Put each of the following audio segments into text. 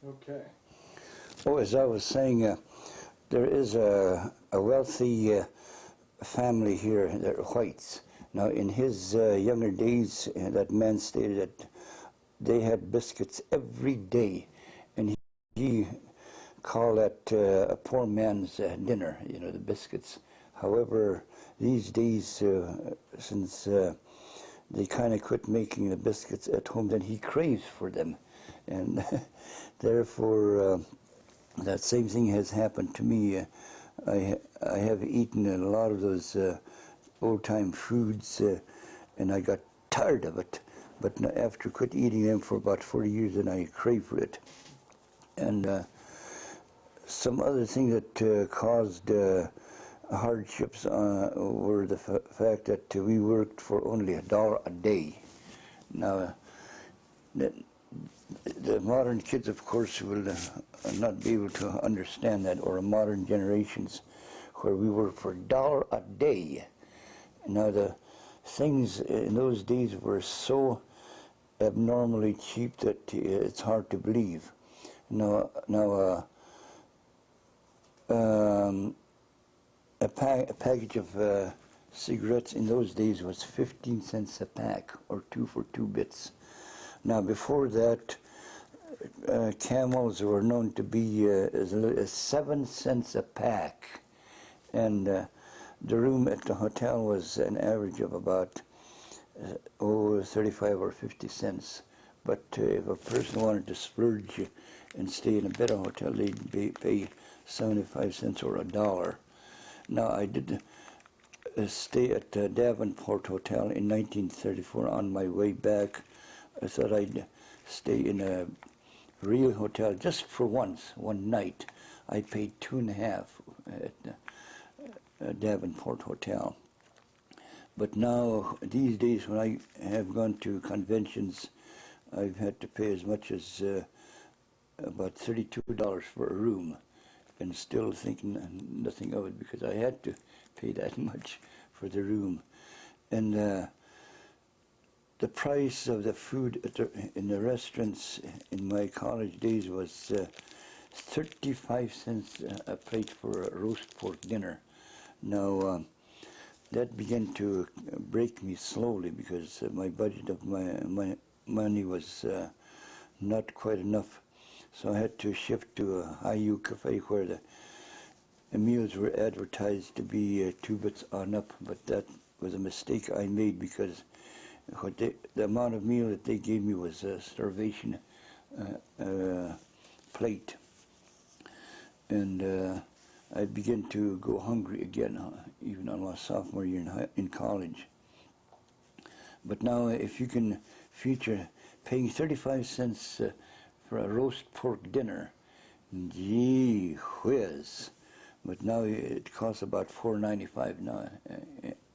Okay. Oh, as I was saying, there is a wealthy family here, they're whites. Now, in his younger days, that man stated that they had biscuits every day, and he called that a poor man's dinner, you know, the biscuits. However, these days, since they kind of quit making the biscuits at home, then he craves for them, and therefore that same thing has happened to me. I have eaten a lot of those old-time foods, and I got tired of it. But after quit eating them for about 40 years, then I crave for it. And some other thing that caused hardships were the fact that we worked for only $1 a day. Now, the modern kids, of course, will not be able to understand that, or modern generations, where we work for $1 a day. Now, the things in those days were so abnormally cheap that it's hard to believe. Now, a package of cigarettes in those days was 15 cents a pack, or 2 for 2 bits. Now, before that, Camels were known to be as little as 7 cents a pack, and the room at the hotel was an average of about 35 or 50 cents. But if a person wanted to splurge and stay in a better hotel, they'd pay 75 cents or $1. Now, I did stay at Davenport Hotel in 1934. On my way back, I thought I'd stay in a real hotel just for one night. I paid $2.50 at Davenport Hotel. But now, these days, when I have gone to conventions, I've had to pay as much as about $32 for a room, and still thinking nothing of it because I had to pay that much for the room. And the price of the food in the restaurants in my college days was 35 cents a plate for a roast pork dinner. Now, that began to break me slowly because my budget of my money was not quite enough. So I had to shift to a high-U cafe where the meals were advertised to be 2 bits on up, but that was a mistake I made because the amount of meal that they gave me was a starvation plate. And I began to go hungry again, even on my sophomore year in college. But now, if you can feature paying 35 cents for a roast pork dinner, gee whiz. But now it costs about $4.95 now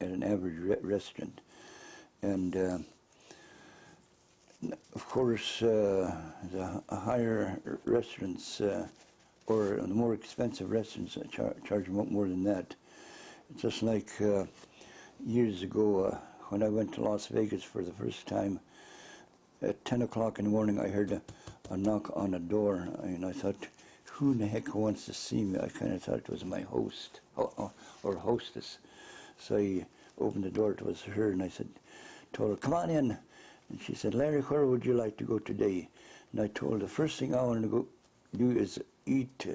at an average restaurant. And of course, the higher restaurants or the more expensive restaurants charge more than that. Just like years ago when I went to Las Vegas for the first time, at 10 o'clock in the morning I heard a knock on a door, and I thought, who in the heck wants to see me? I kind of thought it was my host or hostess. So I opened the door, it was her, and I told her, come on in. And she said, Larry, where would you like to go today? And I told her, the first thing I want to go do is eat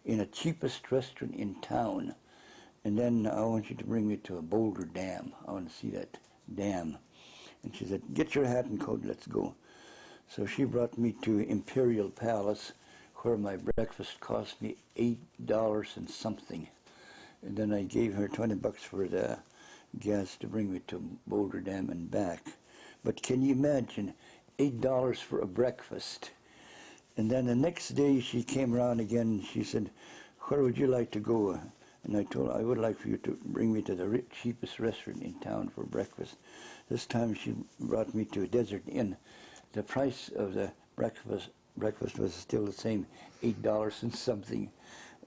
in the cheapest restaurant in town. And then I want you to bring me to a Boulder Dam. I want to see that dam. And she said, get your hat and coat, let's go. So she brought me to Imperial Palace, where my breakfast cost me $8 and something. And then I gave her $20 for the gas to bring me to Boulder Dam and back. But can you imagine, $8 for a breakfast? And then the next day she came around again, she said, where would you like to go? And I told her, I would like for you to bring me to the cheapest restaurant in town for breakfast. This time she brought me to a Desert Inn. The price of the breakfast was still the same, $8 and something.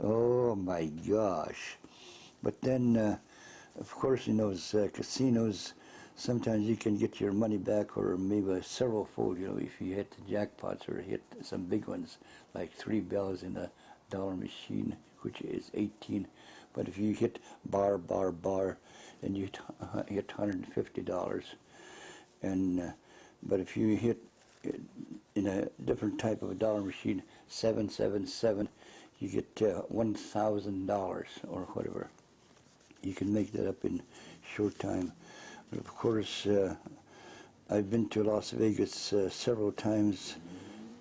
Oh my gosh. But then, of course, in those casinos, sometimes you can get your money back, or maybe several fold, if you hit the jackpots or hit some big ones, like 3 bells in a dollar machine, which is 18. But if you hit bar, bar, bar, then you hit $150. And but if you hit in a different type of a dollar machine, 777, you get $1,000 or whatever. You can make that up in short time. But of course, I've been to Las Vegas several times,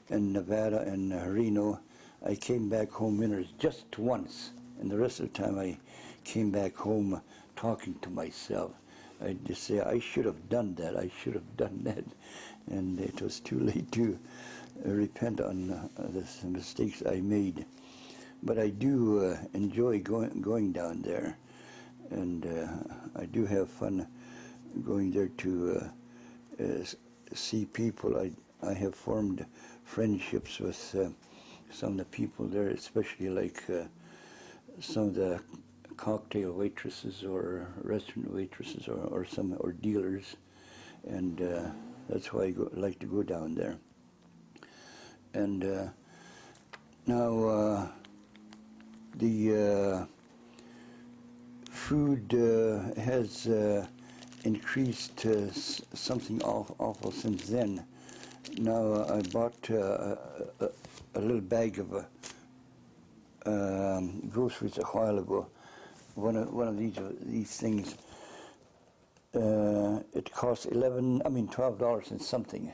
and Nevada and Reno. I came back home winners just once, and the rest of the time I came back home talking to myself. I just say, I should have done that, I should have done that. And it was too late to repent on the mistakes I made. But I do enjoy going down there, and I do have fun going there to see people. I have formed friendships with some of the people there, especially like some of the cocktail waitresses or restaurant waitresses or dealers, and that's why I like to go down there. And now the food has increased something awful since then. Now I bought a little bag of groceries a while ago. One of these things. It cost $12 and something.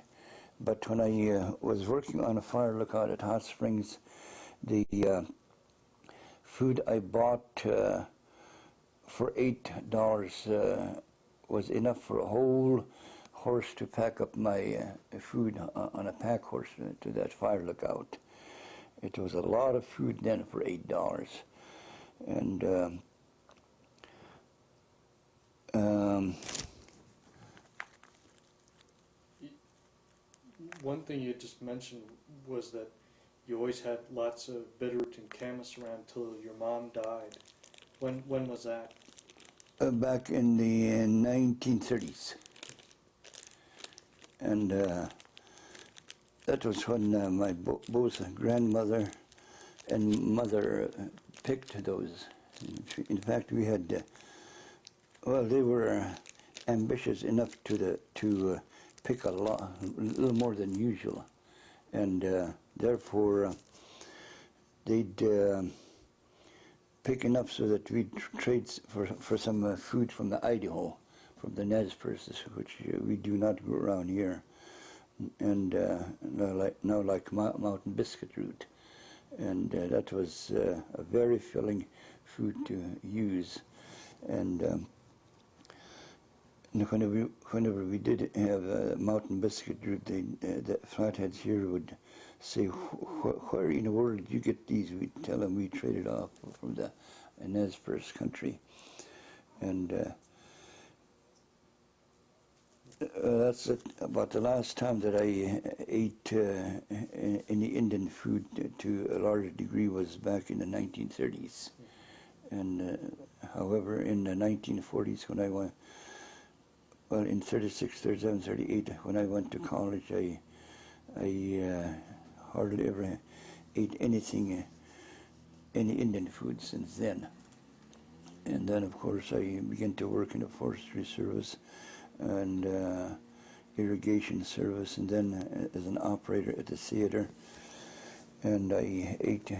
But when I was working on a fire lookout at Hot Springs, the food I bought for $8 was enough for a whole horse to pack up my food on a pack horse to that fire lookout. It was a lot of food then for $8. And one thing you just mentioned was that you always had lots of Bitterroot and camas around until your mom died. When was that? Back in the 1930s. And that was when my both grandmother and mother picked those. In fact, we had, they were ambitious enough to pick a little more than usual, and therefore they'd pick enough so that we'd trade for some food from the Idaho, from the Nez Perces, which we do not grow around here, and now like mountain biscuit root, and that was a very filling food to use, and whenever we did have mountain biscuit root, the flatheads here would say, where in the world did you get these? We'd tell them we traded off from the Nez Perce country. And that's about the last time that I ate any Indian food to a large degree was back in the 1930s. And however, in the 1940s, when I went, in 36, 37, 38, when I went to college, I hardly ever ate anything, any Indian food since then. And then, of course, I began to work in the Forestry Service and irrigation service, and then as an operator at the theater. And I ate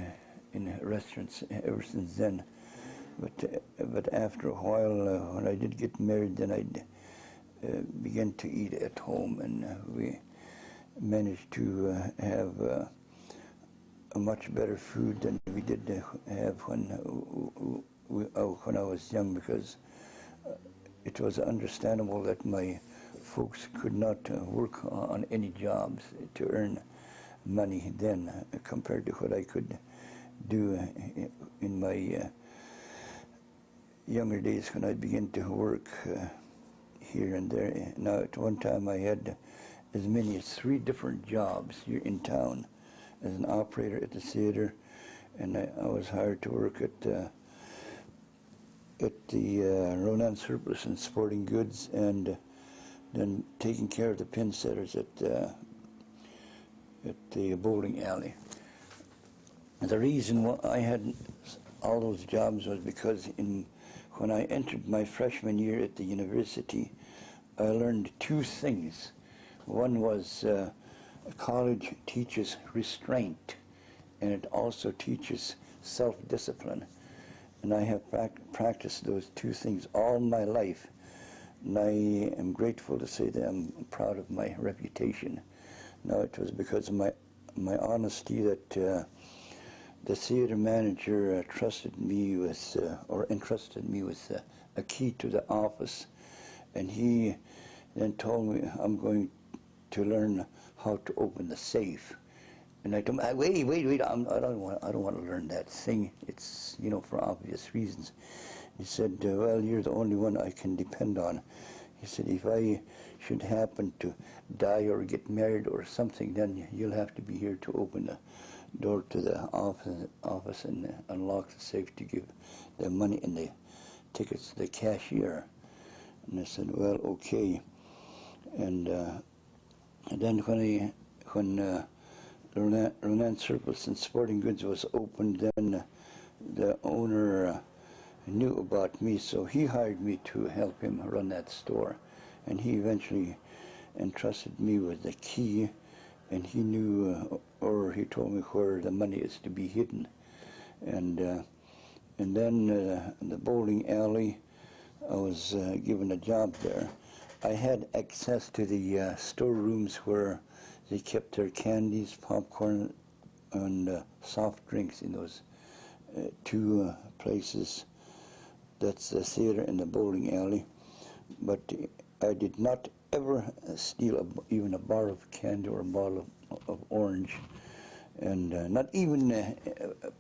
in restaurants ever since then. But after a while, when I did get married, then I began to eat at home, and we managed to have a much better food than we did have when I was young, because it was understandable that my folks could not work on any jobs to earn money then compared to what I could do in my younger days when I began to work here and there. Now, at one time I had as many as 3 different jobs here in town, as an operator at the theater, and I was hired to work at the Ronan Surplus and Sporting Goods, and then taking care of the pin setters at the bowling alley. And the reason why I had all those jobs was because when I entered my freshman year at the university, I learned two things. One was college teaches restraint, and it also teaches self-discipline. And I have practiced those two things all my life. And I am grateful to say that I'm proud of my reputation. Now, it was because of my honesty that the theater manager trusted me with, or entrusted me with a key to the office. And he then told me I'm going to learn how to open the safe. And I told him, wait, I don't want to learn that thing. It's, for obvious reasons. He said, well, you're the only one I can depend on. He said, if I should happen to die or get married or something, then you'll have to be here to open the door to the office and unlock the safe to give the money and the tickets to the cashier. And I said, well, okay. And then when Ronan Surplus and Sporting Goods was opened, then the owner knew about me, so he hired me to help him run that store. And he eventually entrusted me with the key, and he knew, or he told me where the money is to be hidden. And then the bowling alley, I was given a job there. I had access to the storerooms where they kept their candies, popcorn, and soft drinks in those two places. That's the theater and the bowling alley. But I did not ever steal even a bar of candy or a bottle of orange, and not even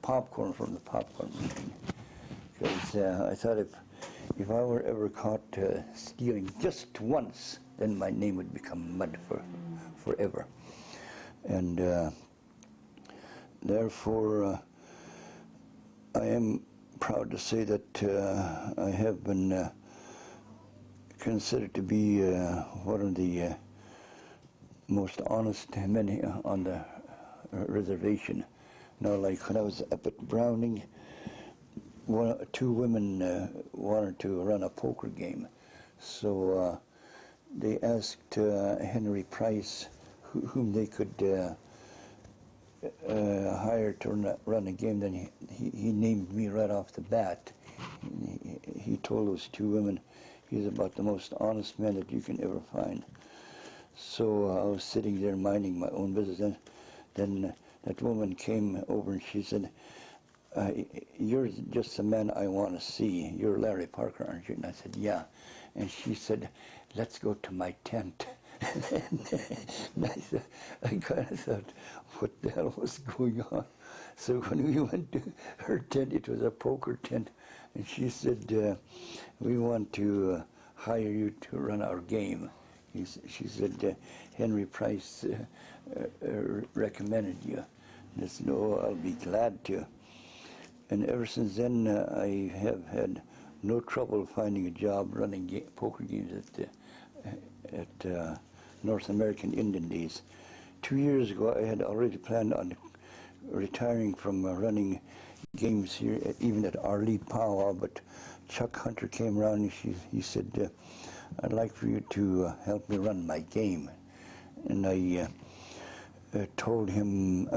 popcorn from the popcorn machine. Because I thought if I were ever caught stealing just once, then my name would become mud forever. And therefore, I am proud to say that I have been considered to be one of the most honest men on the reservation. Now, like when I was up at Browning, two women wanted to run a poker game. So they asked Henry Price whom they could hire to run a game. Then he named me right off the bat. He told those two women he's about the most honest man that you can ever find. So I was sitting there minding my own business. And then that woman came over and she said, you're just the man I want to see. You're Larry Parker, aren't you? And I said, yeah. And she said, let's go to my tent. And I kind of thought, what the hell was going on? So when we went to her tent, it was a poker tent, and she said, we want to hire you to run our game. She said, Henry Price recommended you. And I said, oh, I'll be glad to. And ever since then, I have had no trouble finding a job running poker games at North American Indian Days. 2 years ago, I had already planned on retiring from running games here, even at our lead powwow, but Chuck Hunter came around and he said, I'd like for you to help me run my game. And I told him,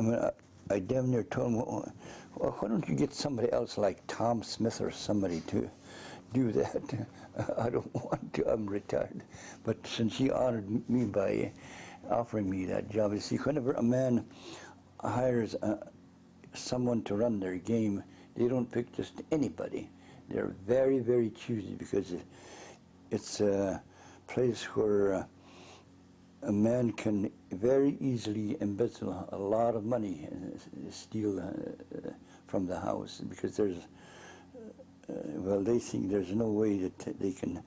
I damn near told him, well, why don't you get somebody else like Tom Smith or somebody to do that? I don't want to, I'm retired. But since he honored me by offering me that job, you see, whenever a man hires someone to run their game, they don't pick just anybody. They're very, very choosy because it's a place where a man can very easily embezzle a lot of money and steal from the house, because there's, well, they think there's no way that they can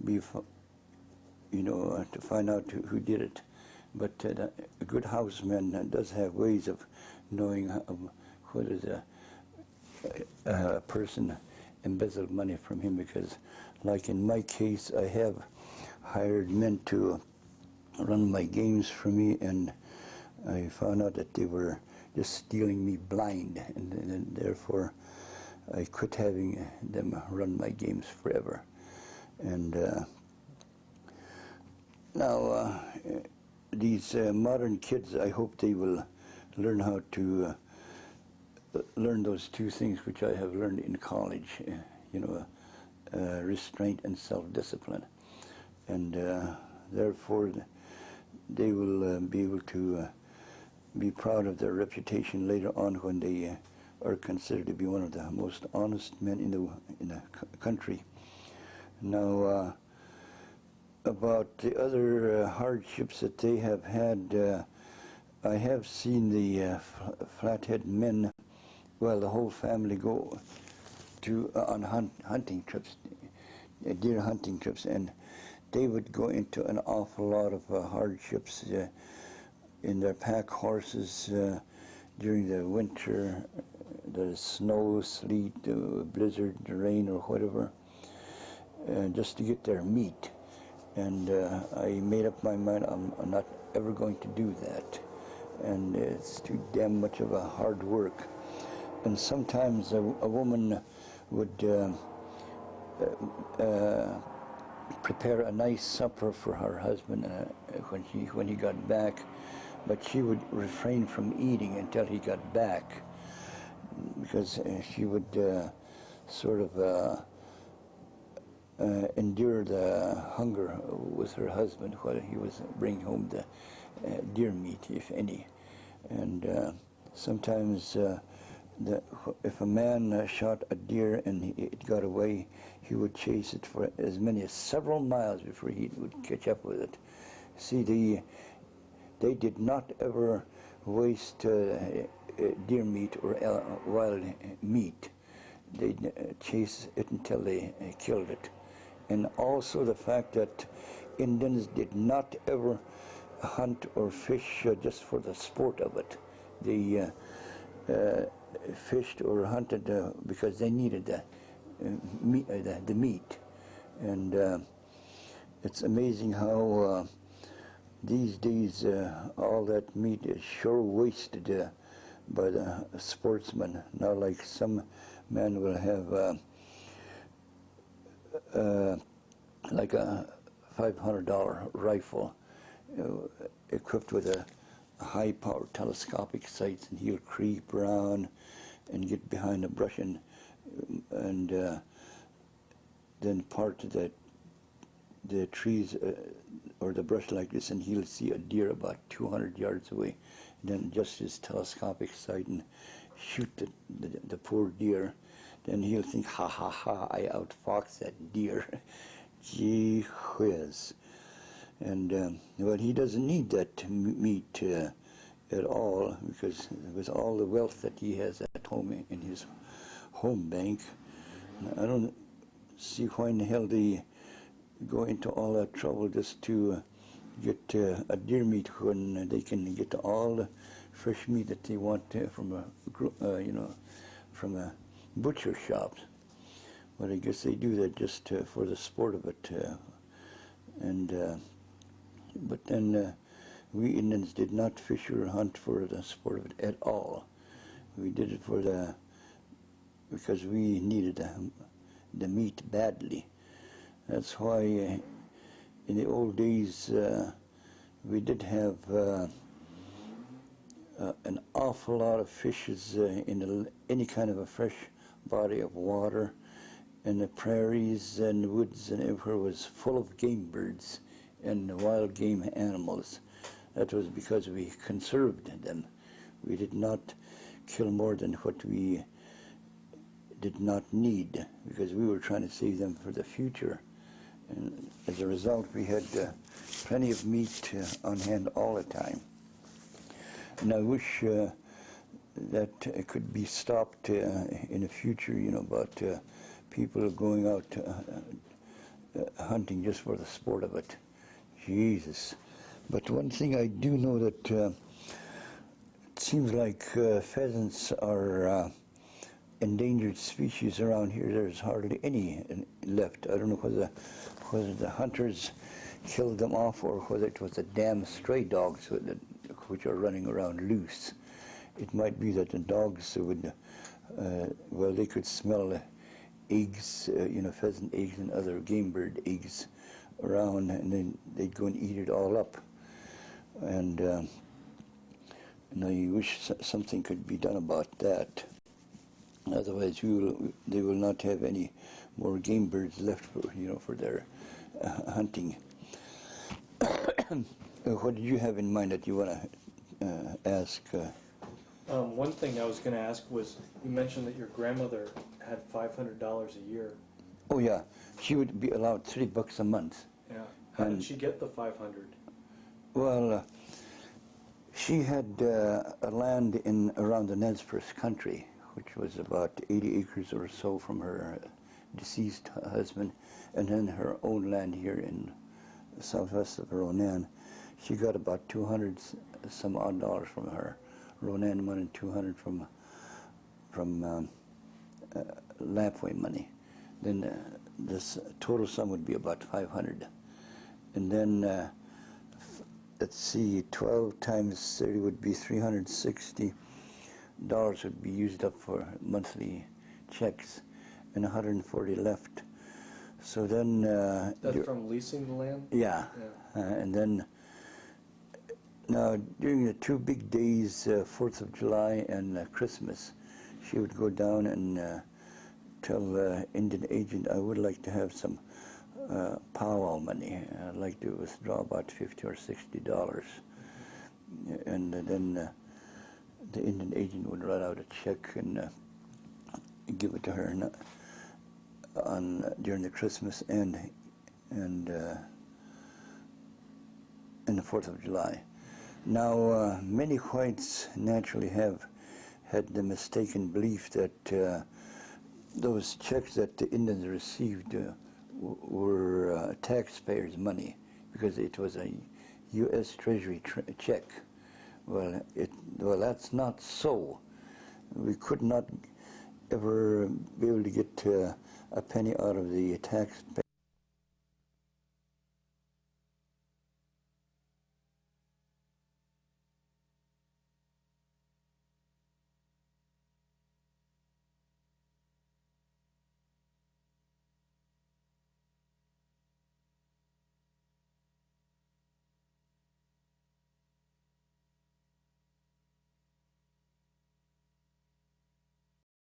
be, to find out who did it. But a good houseman does have ways of knowing whether a person embezzled money from him, because, like in my case, I have hired men to run my games for me, and I found out that they were just stealing me blind, and therefore I quit having them run my games forever. And now these modern kids, I hope they will learn how to learn those two things which I have learned in college, restraint and self-discipline. And therefore they will be able to be proud of their reputation later on when they are considered to be one of the most honest men in the country. Now, about the other hardships that they have had, I have seen the Flathead men, well, the whole family go to on hunting trips, deer hunting trips, and they would go into an awful lot of hardships in their pack horses during the winter, the snow, sleet, the blizzard, the rain, or whatever, just to get their meat. And I made up my mind I'm not ever going to do that. And it's too damn much of a hard work. And sometimes a woman would prepare a nice supper for her husband when he got back, but she would refrain from eating until he got back, because she would sort of endure the hunger with her husband while he was bringing home the deer meat, if any. And sometimes if a man shot a deer and it got away, he would chase it for as many as several miles before he would catch up with it. See, they did not ever waste deer meat or wild meat. They chased it until they killed it. And also the fact that Indians did not ever hunt or fish just for the sport of it. They fished or hunted because they needed the meat. And it's amazing how these days all that meat is sure wasted by the sportsmen. Now, like some men will have like a $500 rifle equipped with a high-powered telescopic sights, and he'll creep around and get behind the brush and then part of the trees or the brush like this, and he'll see a deer about 200 yards away. And then just his telescopic sight and shoot the poor deer. Then he'll think, ha ha ha, I outfoxed that deer. Gee whiz. And well, he doesn't need that meat at all, because with all the wealth that he has at home in his home bank, I don't see why in the hell they go into all that trouble just to get a deer meat when they can get all the fresh meat that they want from a butcher shops. But I guess they do that just for the sport of it. But then we Indians did not fish or hunt for the sport of it at all. We did it because we needed the meat badly. That's why in the old days we did have an awful lot of fishes in any kind of a fresh body of water, and the prairies and woods and everywhere was full of game birds and wild game animals. That was because we conserved them. We did not kill more than what we did not need, because we were trying to save them for the future. And as a result, we had plenty of meat on hand all the time. And I wish that it could be stopped in the future, about people going out hunting just for the sport of it. Jesus. But one thing I do know that it seems like pheasants are endangered species around here. There's hardly any left. I don't know whether the hunters killed them off, or whether it was the damn stray dogs which are running around loose. It might be that the dogs would, well, they could smell eggs, pheasant eggs and other game bird eggs around, and then they'd go and eat it all up. And I wish something could be done about that. Otherwise, they will not have any more game birds left for their hunting. What did you have in mind that you want to ask? One thing I was going to ask was, you mentioned that your grandmother had $500 a year. Oh yeah, she would be allowed $3 a month. Yeah. How did she get the 500? Well, she had a land around the Nez Perce country, which was about 80 acres or so from her deceased husband, and then her own land here in southwest of Ronan. She got about 200 some odd dollars from her Ronan money and 200 from Lapway money. Then this total sum would be about 500. And then let's see, 12 times 30 would be $360 would be used up for monthly checks, and 140 left. So then that's from leasing the land? Yeah. And then now during the two big days, 4th of July and Christmas, she would go down and tell the Indian agent, I would like to have some powwow money. I'd like to withdraw about $50 or $60. And then the Indian agent would write out a check and give it to her during the Christmas and the 4th of July. Now, many whites naturally have had the mistaken belief that those checks that the Indians received were taxpayers' money, because it was a U.S. Treasury check. Well, that's not so. We could not ever be able to get a penny out of the taxpayer